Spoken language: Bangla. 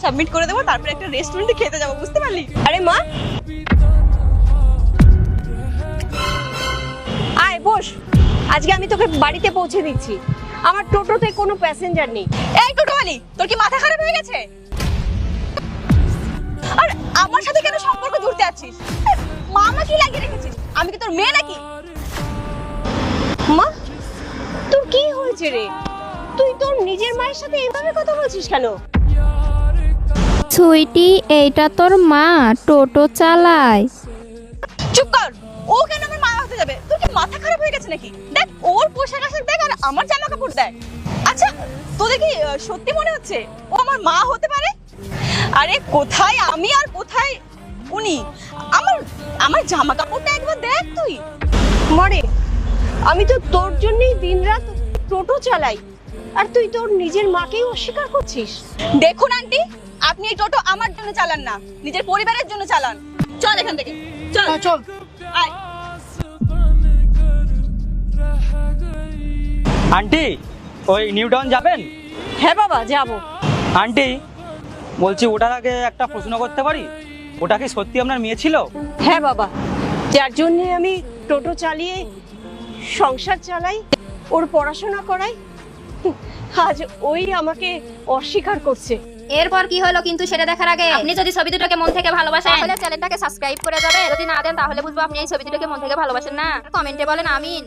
সাবমিট করে দেবো, তারপরে একটা রেস্টুরেন্টে খেতে যাবো, বুঝতে পারলি? আরে মা, আয় বস। আজকে আমি তোকে বাড়িতে পৌঁছে দিচ্ছি। আমার টোটোতে কোনো প্যাসেঞ্জার নেই। এই টোটোওয়ালি, তোর কি মাথা খারাপ হয়ে গেছে? আর আমার সাথে কেন সম্পর্ক জুড়তে আছিস? মামা কি লাগিয়ে রেখেছিস? আমি কি তোর মেয়ে নাকি? মা, তোর কি হয়েছে রে? তুই তোর নিজের মায়ের সাথে এইভাবে কথা বলছিস কেন? সুইটি, এইটা তোর মা টোটো চালায়। চুপ কর। ও কেন আমার মা হতে যাবে? তোর কি মাথা খারাপ হয়ে গেছে নাকি? দেখ, ওর পোশাক আশাক দেখ আর আমার জামা কাপড় দেখ। আচ্ছা, তোদের কি সত্যি মনে হচ্ছে ও আমার মা হতে পারে? আরে কোথায় আমি আর কোথায় উনি? আমার আমার জামা কাপড়টা একবার দেখ তুই। মরে, আমি তো তোর জন্যই দিনরাত টোটো চালাই, আর তুই তোর নিজের মাকেই অস্বীকার করছিস। দেখুন আন্টি, আপনি এই টোটো আমার জন্য চালান না, নিজের পরিবারের জন্য চালান। চল এখান থেকে, চল চল। আয়। আন্টি, ওই নিউ টাউন যাবেন? হ্যাঁ বাবা, যাবো। আন্টি বলছি, ওটার আগে একটা প্রশ্ন করতে পারি? ওটা কি সত্যি আপনার মেয়ে ছিল? হ্যাঁ বাবা, যার জন্য আমি টোটো চালিয়ে সংসার চালাই, ওর পড়াশোনা করাই, আজ ওই আমাকে অস্বীকার করছে। এরপর কি হলো কিন্তু সেটা দেখার আগে আপনি যদি ছবি দুটোকে মন থেকে ভালোবাসেন তাহলে চ্যানেলটাকে সাবস্ক্রাইব করে যাবেন। যদি না দেন তাহলে বুঝবো আপনি এই ছবি দুটোকে মন থেকে ভালোবাসেন না। কমেন্টে বলেন আমিন।